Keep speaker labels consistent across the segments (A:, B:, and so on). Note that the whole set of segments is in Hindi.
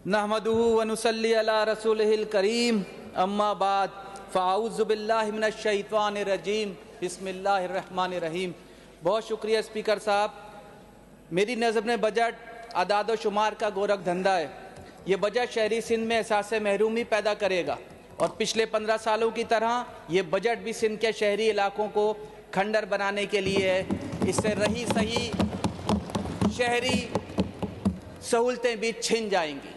A: नहमदुहु व नुसल्ली अला रसूलिहिल करीम अम्मा बाद फ़अऊज़ु बिल्लाहि मिनश शैतानिर रजीम बिस्मिल्लाहिर रहमानिर रहीम। बहुत शुक्रिया स्पीकर साहब। मेरी नज़र में बजट अदाद व शुमार का गोरख धंधा है। ये बजट शहरी सिंध में एहसास महरूमी पैदा करेगा और पिछले 15 सालों की तरह ये बजट भी सिंध के शहरी इलाकों को खंडर बनाने के लिए है। इससे रही सही शहरी सहूलतें भी छिन जाएंगी।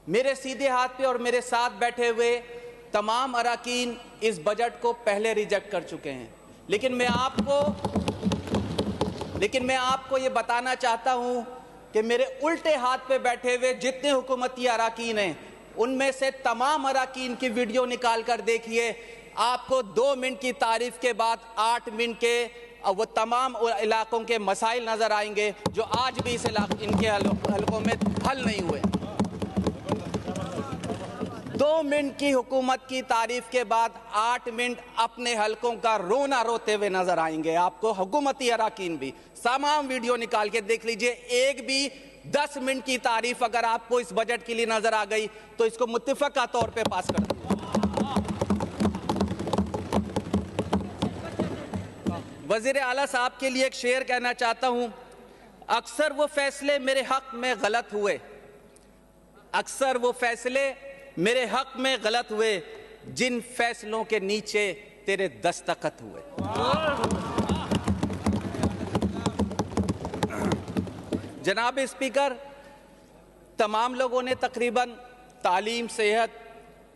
A: मेरे सीधे हाथ पे और मेरे साथ बैठे हुए तमाम अरकान इस बजट को पहले रिजेक्ट कर चुके हैं, लेकिन मैं आपको ये बताना चाहता हूं कि मेरे उल्टे हाथ पे बैठे हुए जितने हुकूमती अरकान हैं उनमें से तमाम अरकान की वीडियो निकाल कर देखिए। आपको 2 मिनट की तारीफ के बाद 8 मिनट के वो तमाम इलाकों के मसाइल नजर आएंगे जो आज भी इनके हलकों में हल नहीं हुए। 2 मिनट की हुकूमत की तारीफ के बाद 8 मिनट अपने हलकों का रोना रोते हुए नजर आएंगे। आपको हुकूमती अरकान भी तमाम वीडियो निकाल के देख लीजिए। एक भी 10 मिनट की तारीफ अगर आपको इस बजट के लिए नजर आ गई तो इसको मुत्तफ़क़ा तौर पे पास कर दो। वज़ीर आला साहब के लिए एक शेर कहना चाहता हूं। अक्सर वो फैसले मेरे हक में गलत हुए, अक्सर वो फैसले मेरे हक में गलत हुए, जिन फैसलों के नीचे तेरे दस्तखत हुए। जनाब स्पीकर, तमाम लोगों ने तकरीबन तालीम, सेहत,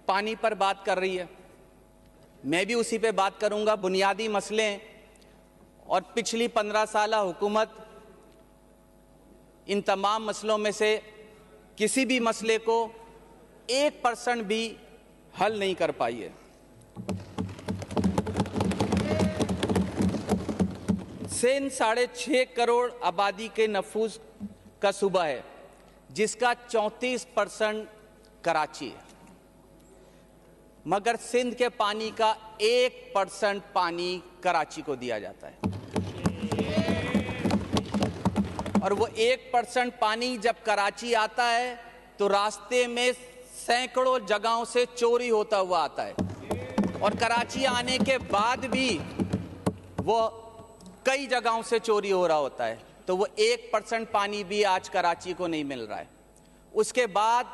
A: पानी पर बात कर रही है। मैं भी उसी पे बात करूंगा। बुनियादी मसले और पिछली 15 साल हुकूमत इन तमाम मसलों में से किसी भी मसले को 1% भी हल नहीं कर पाई है। सिंध 6.5 करोड़ आबादी के नफूस का सूबा है, जिसका 34% कराची है, मगर सिंध के पानी का 1% पानी कराची को दिया जाता है। और वो 1% पानी जब कराची आता है तो रास्ते में सैकड़ों जगहों से चोरी होता हुआ आता है, और कराची आने के बाद भी वो कई जगहों से चोरी हो रहा होता है। तो वो 1% पानी भी आज कराची को नहीं मिल रहा है। उसके बाद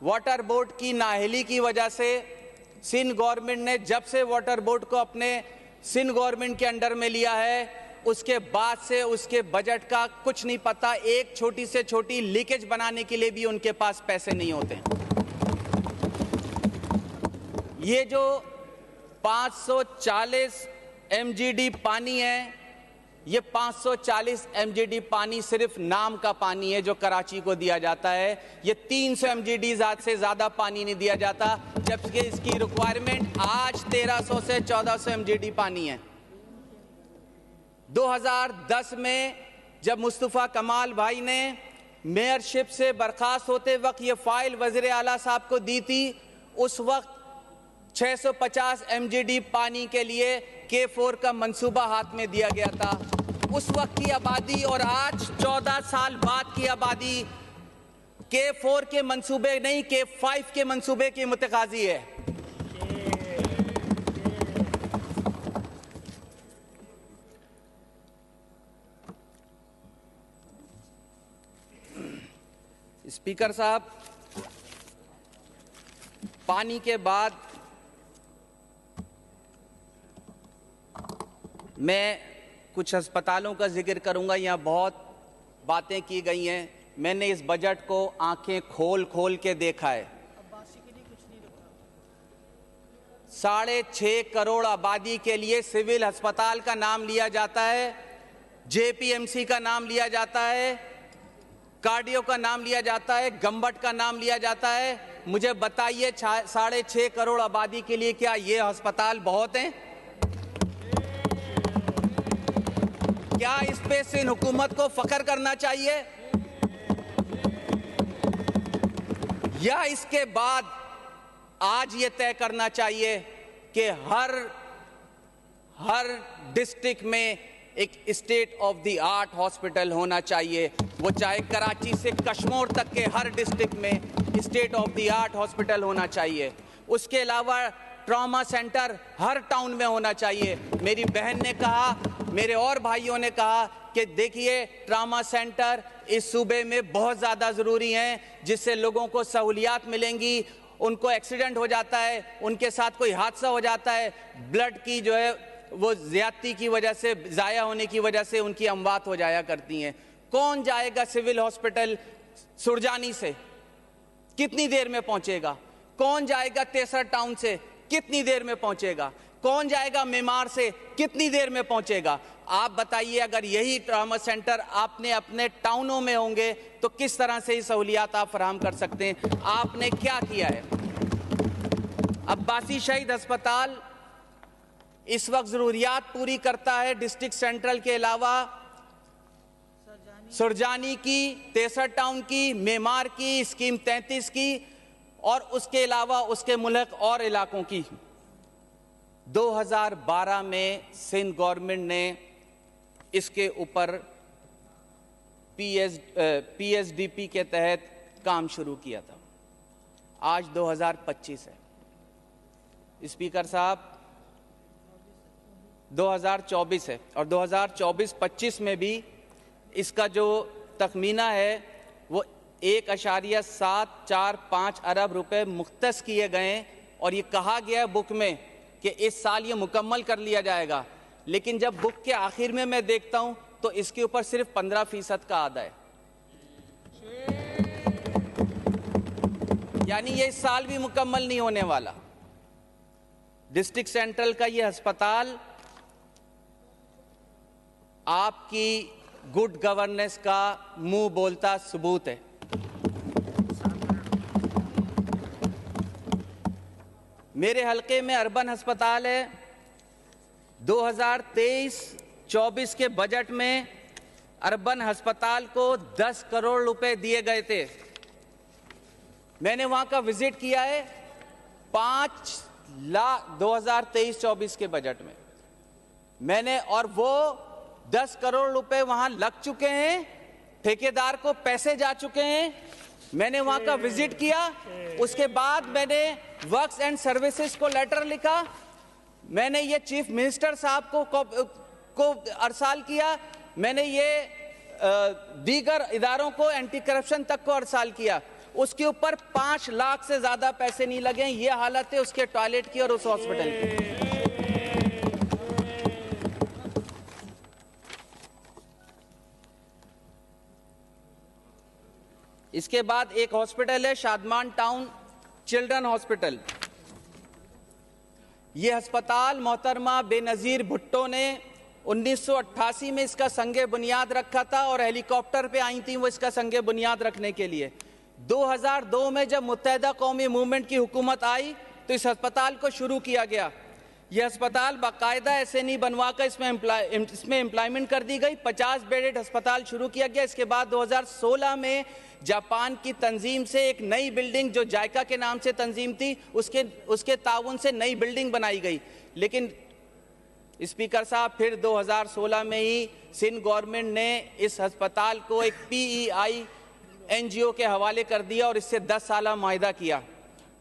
A: वाटर बोर्ड की नाअहली की वजह से सिंध गवर्नमेंट ने, जब से वाटर बोर्ड को अपने सिंध गवर्नमेंट के अंडर में लिया है, उसके बाद से उसके बजट का कुछ नहीं पता। एक छोटी से छोटी लीकेज बनाने के लिए भी उनके पास पैसे नहीं होते। ये जो 540 MGD पानी है, ये 540 MGD पानी सिर्फ नाम का पानी है जो कराची को दिया जाता है। ये 300 MGD से ज़्यादा पानी नहीं दिया जाता, जबकि इसकी रिक्वायरमेंट आज 1300 से 1400 MGD पानी है। 2010 में जब मुस्तफ़ा कमाल भाई ने मेयरशिप से बर्खास्त होते वक्त ये फाइल वज़ीर आला साहब को दी थी, उस वक्त 650 MGD पानी के लिए K4 का मंसूबा हाथ में दिया गया था। उस वक्त की आबादी और आज 14 साल बाद की आबादी K4 के मंसूबे नहीं, K5 के मंसूबे की मुतकाजी है। स्पीकर साहब, पानी के बाद मैं कुछ अस्पतालों का जिक्र करूंगा। यहाँ बहुत बातें की गई हैं। मैंने इस बजट को आंखें खोल खोल के देखा है। 6.5 करोड़ आबादी के लिए सिविल अस्पताल का नाम लिया जाता है, JPMC का नाम लिया जाता है, कार्डियो का नाम लिया जाता है, गम्बट का नाम लिया जाता है। मुझे बताइए 6.5 करोड़ आबादी के लिए क्या ये अस्पताल बहुत हैं? क्या इस पे सिंध हुकूमत को फख्र करना चाहिए, या इसके बाद आज ये तय करना चाहिए कि हर डिस्ट्रिक्ट में एक state of the art hospital होना चाहिए वो चाहे कराची से कश्मीर तक के हर डिस्ट्रिक्ट में state of the art hospital होना चाहिए। उसके अलावा ट्रॉमा सेंटर हर टाउन में होना चाहिए। मेरी बहन ने कहा, मेरे और भाइयों ने कहा कि देखिए ट्रॉमा सेंटर इस सूबे में बहुत ज़्यादा ज़रूरी हैं, जिससे लोगों को सहूलियात मिलेंगी। उनको एक्सीडेंट हो जाता है, उनके साथ कोई हादसा हो जाता है, ब्लड की जो है वो ज़्यादती की वजह से, ज़ाया होने की वजह से उनकी अमवात हो जाया करती हैं। कौन जाएगा सिविल हॉस्पिटल सुरजानी से, कितनी देर में पहुंचेगा? कौन जाएगा तेसर टाउन से, कितनी देर में पहुंचेगा? कौन जाएगा मेमार से, कितनी देर में पहुंचेगा? आप बताइए, अगर यही ट्रॉमा सेंटर आपने अपने टाउनों में होंगे तो किस तरह से ये सहूलियात आप फराहम कर सकते हैं? आपने क्या किया है? अब्बासी शहीद अस्पताल इस वक्त जरूरियात पूरी करता है डिस्ट्रिक्ट सेंट्रल के अलावा सुरजानी की, तेसर टाउन की, मेमार की, स्कीम 33 की और उसके अलावा उसके मुल्क और इलाकों की। 2012 में सिंध गवर्नमेंट ने इसके ऊपर पीएसडीपी के तहत काम शुरू किया था। आज 2025 है स्पीकर साहब, 2024 है और 2024-25 में भी इसका जो तखमीना है वो 1.745 अरब रुपए मुख्तस किए गए और ये कहा गया है बुक में कि इस साल ये मुकम्मल कर लिया जाएगा। लेकिन जब बुक के आखिर में मैं देखता हूं तो इसके ऊपर सिर्फ 15% का आधा है, यानी ये इस साल भी मुकम्मल नहीं होने वाला। डिस्ट्रिक्ट सेंट्रल का ये अस्पताल आपकी गुड गवर्नेंस का मुंह बोलता सबूत है। मेरे हलके में अर्बन अस्पताल है। 2023-24 के बजट में अर्बन अस्पताल को 10 करोड़ रुपए दिए गए थे। मैंने वहां का विजिट किया है। 5 लाख 2023-24 के बजट में मैंने, और वो 10 करोड़ रुपए वहां लग चुके हैं, ठेकेदार को पैसे जा चुके हैं। मैंने वहां का विजिट किया, उसके बाद मैंने वर्क्स एंड सर्विसेज को लेटर लिखा, मैंने ये चीफ मिनिस्टर साहब को अरसाल किया, मैंने ये दीगर इदारों को, एंटी करप्शन तक को अरसाल किया। उसके ऊपर 5 लाख से ज्यादा पैसे नहीं लगे। ये हालत है उसके टॉयलेट की और उस हॉस्पिटल की। इसके बाद एक हॉस्पिटल है शादमान टाउन चिल्ड्रन हॉस्पिटल। यह अस्पताल मोहतरमा बेनजीर भुट्टो ने 1988 में इसका संगे बुनियाद रखा था और हेलीकॉप्टर पे आई थी वो इसका संगे बुनियाद रखने के लिए। 2002 में जब मुत्तहिदा कौमी मूवमेंट की हुकूमत आई तो इस अस्पताल को शुरू किया गया। यह अस्पताल बाकायदा ऐसे नहीं बनवा कर इसमें एम्प्लॉयमेंट कर दी गई। 50 बेडेड अस्पताल शुरू किया गया। इसके बाद 2016 में जापान की तंजीम से एक नई बिल्डिंग जो जायका के नाम से तंजीम थी उसके ताउन से नई बिल्डिंग बनाई गई। लेकिन स्पीकर साहब फिर 2016 में ही सिंध गवर्नमेंट ने इस अस्पताल को एक PEI NGO के हवाले कर दिया और इससे 10 साल मुआहिदा किया।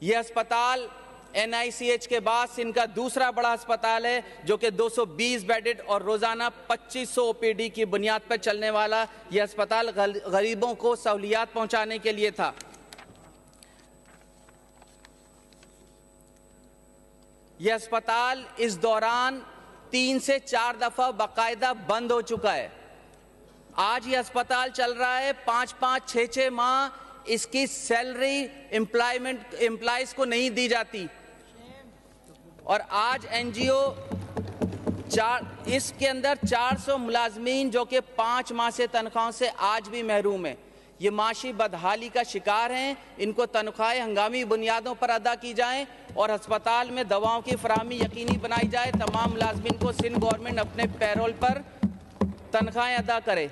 A: यह अस्पताल NICH के बाद सिंध का दूसरा बड़ा अस्पताल है जो कि 220 बेडेड और रोजाना 2500 OPD की बुनियाद पर चलने वाला यह अस्पताल गरीबों को सहूलियात पहुंचाने के लिए था। यह अस्पताल इस दौरान 3 से 4 दफा बाकायदा बंद हो चुका है। आज यह अस्पताल चल रहा है 5-5, 6-6 माह इसकी सैलरी एम्प्लॉयज को नहीं दी जाती और आज NGO इसके अंदर 400 मुलाजमीन जो कि 5 माह से तनख्वाहों से आज भी महरूम है। ये माशी बदहाली का शिकार हैं। इनको तनख्वाहें हंगामी बुनियादों पर अदा की जाएं और अस्पताल में दवाओं की फराहमी यकीनी बनाई जाए। तमाम मुलाजमीन को सिंध गवर्नमेंट अपने पैरोल पर तनख्वाहें अदा करे।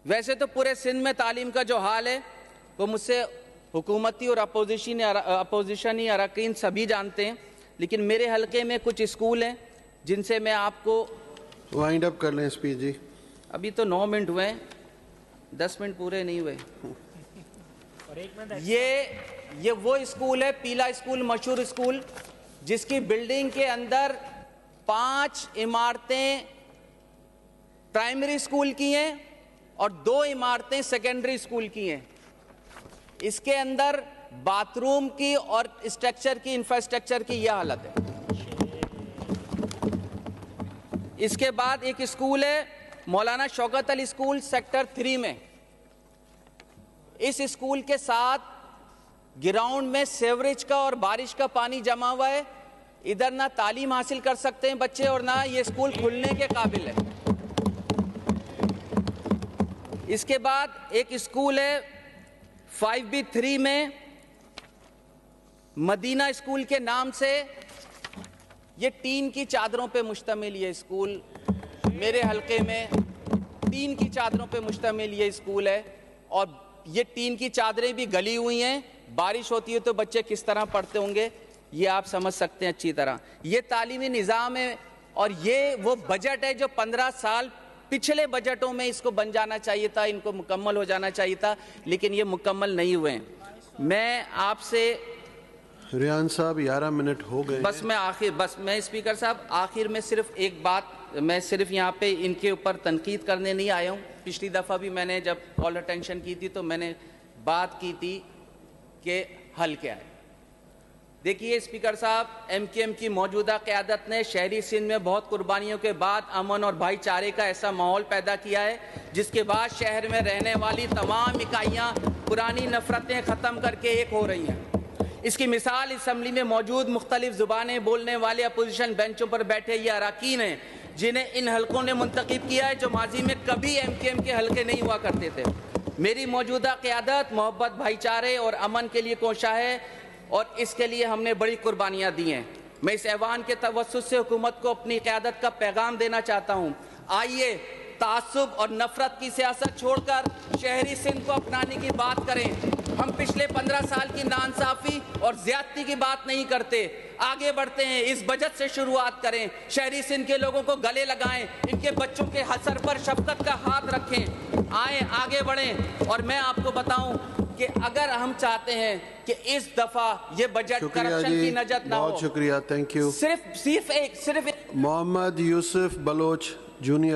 A: वैसे तो पूरे सिंध में तालीम का जो हाल है वो मुझसे हुकूमती और अपोजिशनी अरकान सभी जानते हैं, लेकिन मेरे हलके में कुछ स्कूल हैं जिनसे मैं आपको
B: वाइंड अप कर लें स्पीच जी।
A: अभी तो 9 मिनट हुए हैं, 10 मिनट पूरे नहीं हुए। ये वो स्कूल है, पीला स्कूल, मशहूर स्कूल, जिसकी बिल्डिंग के अंदर 5 इमारतें प्राइमरी स्कूल की हैं और 2 इमारतें सेकेंडरी स्कूल की हैं। इसके अंदर बाथरूम की और स्ट्रक्चर की, इंफ्रास्ट्रक्चर की यह हालत है। इसके बाद एक स्कूल है मौलाना शौकत अली स्कूल सेक्टर 3 में। इस स्कूल के साथ ग्राउंड में सेवरेज का और बारिश का पानी जमा हुआ है। इधर ना तालीम हासिल कर सकते हैं बच्चे और ना ये स्कूल खुलने के काबिल है। इसके बाद एक स्कूल है 5B3 में, मदीना स्कूल के नाम से। ये टीन की चादरों पे मुश्तमिल ये स्कूल, मेरे हलके में टीन की चादरों पे मुश्तमिल ये स्कूल है। और ये टीन की चादरें भी गली हुई हैं, बारिश होती है तो बच्चे किस तरह पढ़ते होंगे ये आप समझ सकते हैं अच्छी तरह। ये तालीमी निज़ाम है और ये वो बजट है जो 15 साल पिछले बजटों में इसको बन जाना चाहिए था, इनको मुकम्मल हो जाना चाहिए था, लेकिन ये मुकम्मल नहीं हुए हैं। मैं आपसे
B: रियान साहब 11 मिनट हो गए।
A: बस मैं स्पीकर साहब आखिर में सिर्फ एक बात, मैं सिर्फ यहाँ पे इनके ऊपर तनकीद करने नहीं आया हूँ। पिछली दफ़ा भी मैंने जब कॉल अटेंशन की थी तो मैंने बात की थी कि हल क्या है। देखिए स्पीकर साहब, MKM की मौजूदा क़यादत ने शहरी सिंध में बहुत कुर्बानियों के बाद अमन और भाईचारे का ऐसा माहौल पैदा किया है जिसके बाद शहर में रहने वाली तमाम इकाइयाँ पुरानी नफरतें ख़त्म करके एक हो रही हैं। इसकी मिसाल असम्बली में मौजूद मुख्तलिफ ज़ुबानें बोलने वाले अपोजिशन बेंचों पर बैठे ये अरकान हैं जिन्हें इन हलकों ने मुंतखब किया है, जो माजी में कभी MKM के हलके नहीं हुआ करते थे। मेरी मौजूदा क़यादत मोहब्बत, भाईचारे और अमन के लिए कोशा है और इसके लिए हमने बड़ी कुर्बानियाँ दी हैं। मैं इस ऐवान के तवस्सुत से हुकूमत को अपनी क़यादत का पैगाम देना चाहता हूँ। आइए तासुब और नफरत की सियासत छोड़कर शहरी सिंध को अपनाने की बात करें। हम पिछले 15 साल की नाइंसाफ़ी और ज़्यादती की बात नहीं करते, आगे बढ़ते हैं। इस बजट से शुरुआत करें, शहरी सिंध के लोगों को गले लगाएं, इनके बच्चों के सर पर शफकत का हाथ रखें, आए आगे बढ़ें। और मैं आपको बताऊं कि अगर हम चाहते हैं कि इस दफ़ा ये बजट करप्शन की नजत ना हो।
B: बहुत शुक्रिया, थैंक यू।
A: सिर्फ एक
B: मोहम्मद यूसुफ बलोच जूनियर।